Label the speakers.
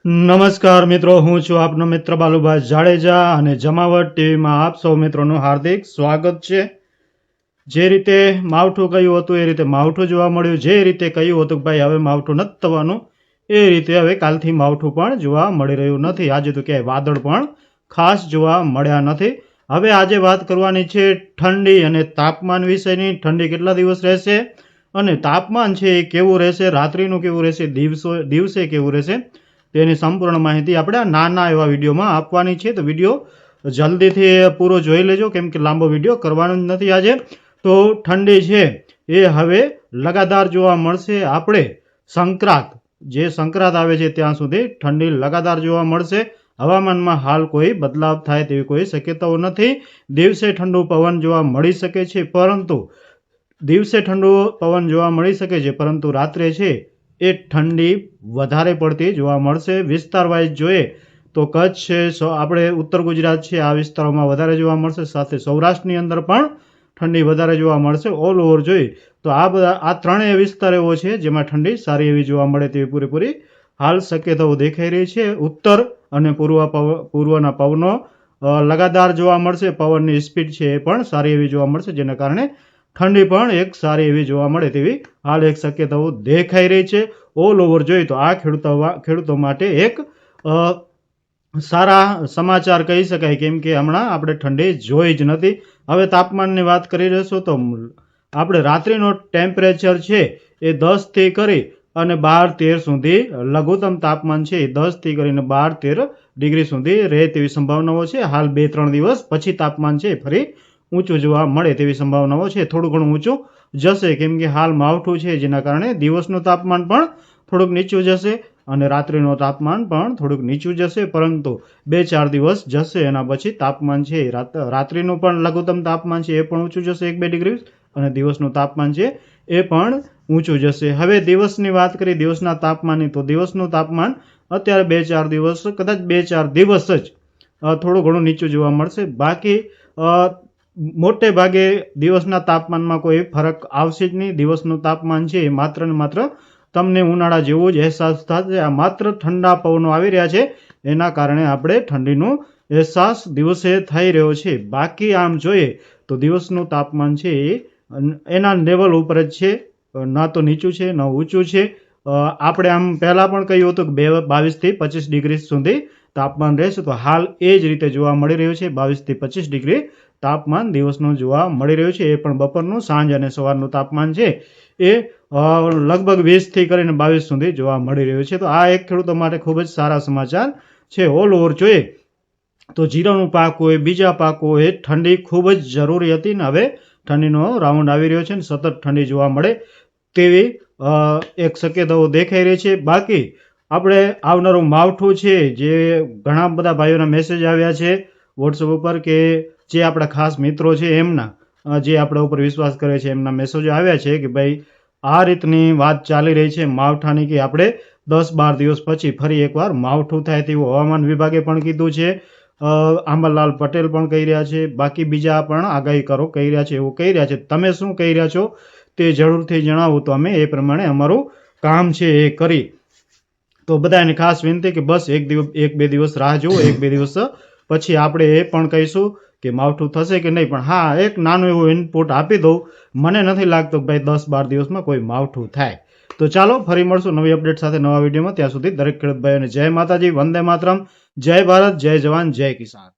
Speaker 1: નમસ્કાર મિત્રો, હું છું આપનો મિત્ર બાલુભાઈ જાડેજા અને જમાવટ ટીવીમાં આપ સૌ મિત્રોનું હાર્દિક સ્વાગત છે. જે રીતે માવઠું કહ્યું હતું એ રીતે માવઠું જોવા મળ્યું. જે રીતે કહ્યું હતું કે ભાઈ હવે માવઠું નથી થવાનું, એ રીતે હવે કાલથી માવઠું પણ જોવા મળી રહ્યું નથી. આજે તો ક્યાંય વાદળ પણ ખાસ જોવા મળ્યા નથી. હવે આજે વાત કરવાની છે ઠંડી અને તાપમાન વિશેની. ઠંડી કેટલા દિવસ રહેશે અને તાપમાન છે એ કેવું રહેશે, રાત્રિનું કેવું રહેશે, દિવસે કેવું રહેશે, તેની સંપૂર્ણ માહિતી આપણે આ નાના એવા વિડીયોમાં આપવાની છે. તો વિડીયો જલ્દીથી પૂરો જોઈ લેજો, કેમ કે લાંબો વિડીયો કરવાનો જ નથી આજે. તો ઠંડી છે એ હવે લગાતાર જોવા મળશે. આપણે સંક્રાંત આવે છે ત્યાં સુધી ઠંડી લગાતાર જોવા મળશે. હવામાનમાં હાલ કોઈ બદલાવ થાય તેવી કોઈ શક્યતાઓ નથી. દિવસે ઠંડુ પવન જોવા મળી શકે છે, પરંતુ રાત્રે છે એ ઠંડી વધારે પડતી જોવા મળશે. વિસ્તાર વાઇઝ જોઈએ તો કચ્છ છે, આપણે ઉત્તર ગુજરાત છે, આ વિસ્તારોમાં વધારે જોવા મળશે. સાથે સૌરાષ્ટ્રની અંદર પણ ઠંડી વધારે જોવા મળશે. ઓલ ઓવર જોઈએ તો આ ત્રણેય વિસ્તાર એવો છે જેમાં ઠંડી સારી એવી જોવા મળે તેવી પૂરેપૂરી હાલ શક્યતાઓ દેખાઈ રહી છે. ઉત્તર અને પૂર્વના પવનો લગાતાર જોવા મળશે. પવનની સ્પીડ છે એ પણ સારી એવી જોવા મળશે, જેના કારણે ઠંડી પણ એક સારી એવી જોવા મળે તેવી હાલ એક શક્યતાઓ દેખાઈ રહી છે. ઓલ ઓવર જોઈએ તો આ ખેડૂતો માટે એક સારા સમાચાર કહી શકાય, કેમ કે હમણાં આપણે ઠંડી જોઈ જ નથી. હવે તાપમાનની વાત કરી રહેશું તો આપણે રાત્રિનો ટેમ્પરેચર છે એ 10 થી કરી અને 12-13 સુધી, લઘુત્તમ તાપમાન છે એ 10 થી કરીને 12-13 ડિગ્રી સુધી રહે તેવી સંભાવનાઓ છે. હાલ 2-3 દિવસ પછી તાપમાન છે ફરી ઊંચું જોવા મળે તેવી સંભાવનાઓ છે. થોડું ઘણું ઊંચું જશે, કેમ કે હાલ માવઠું છે, જેના કારણે દિવસનું તાપમાન પણ થોડુંક નીચું જશે અને રાત્રિનું તાપમાન પણ થોડુંક નીચું જશે. પરંતુ 2-4 દિવસ જશે એના પછી તાપમાન છે, રાત્રિનું પણ લઘુત્તમ તાપમાન છે એ પણ ઊંચું જશે 1-2 ડિગ્રી, અને દિવસનું તાપમાન છે એ પણ ઊંચું જશે. હવે દિવસની વાત કરીએ, દિવસના તાપમાનની, તો દિવસનું તાપમાન અત્યારે 2-4 દિવસ, કદાચ 2-4 દિવસ જ થોડું ઘણું નીચું જોવા મળશે. બાકી મોટે ભાગે દિવસના તાપમાનમાં કોઈ ફરક આવશે જ નહીં. દિવસનું તાપમાન છે એ માત્ર ને માત્ર તમને ઉનાળા જેવો જ અહેસાસ થશે. આ માત્ર ઠંડા પવનો આવી રહ્યા છે એના કારણે આપણે ઠંડીનો અહેસાસ દિવસે થઈ રહ્યો છે. બાકી આમ જોઈએ તો દિવસનું તાપમાન છે એ એના લેવલ ઉપર જ છે, ના તો નીચું છે ન ઊંચું છે. આપણે આમ પહેલાં પણ કહ્યું હતું કે 22 થી 25 ડિગ્રી સુધી તાપમાન રહેશે, તો હાલ એ જ રીતે જોવા મળી રહ્યું છે. 22 થી 25 ડિગ્રી તાપમાન દિવસનું જોવા મળી રહ્યું છે. એ પણ બપોરનું, સાંજ અને સવારનું તાપમાન છે એ લગભગ 20 થી કરીને 22 સુધી જોવા મળી રહ્યું છે. તો આ એક ખેડૂતો માટે ખૂબ જ સારા સમાચાર છે. ઓલ ઓવર જોઈએ તો જીરાનો પાક હોય, બીજા પાકો હોય, ઠંડી ખૂબ જ જરૂરી હતી ને હવે ઠંડીનો રાઉન્ડ આવી રહ્યો છે ને સતત ઠંડી જોવા મળે તેવી એક શક્યતાઓ દેખાઈ રહી છે. બાકી આપણે આવનારું માવઠું છે, જે ઘણા બધા ભાઈઓના મેસેજ આવ્યા છે વોટ્સઅપ ઉપર, કે જે આપણા ખાસ મિત્રો છે એમના, જે આપણા ઉપર વિશ્વાસ કરે છે, એમના મેસેજો આવ્યા છે કે ભાઈ આ રીતની વાત ચાલી રહી છે માવઠાની, કે આપણે 10-12 દિવસ પછી ફરી એકવાર માવઠું થાય તેવું હવામાન વિભાગે પણ કીધું છે. આંબાલાલ પટેલ પણ કહી રહ્યા છે. બાકી બીજા પણ આગાહીકારો કહી રહ્યા છે, એવું કહી રહ્યા છે. તમે શું કહી રહ્યા છો તે જરૂરથી જણાવો, તો અમે એ પ્રમાણે અમારું કામ છે એ કરી. તો બધાને ખાસ વિનંતી કે બસ 1-2 દિવસ રાહ જુઓ. 1-2 દિવસ પછી આપણે એ પણ કહીશું કે માવઠું થશે કે નહીં. પણ હા, એક નાનું એવું ઇનપુટ આપી દઉં, મને નથી લાગતું કે ભાઈ 10-12 દિવસમાં કોઈ માવઠું થાય. તો ચાલો ફરી મળશું નવી અપડેટ સાથે નવા વિડીયોમાં. ત્યાં સુધી દરેક ખેડૂત ભાઈઓને જય માતાજી, વંદે માતરમ, જય ભારત, જય જવાન, જય કિસાન.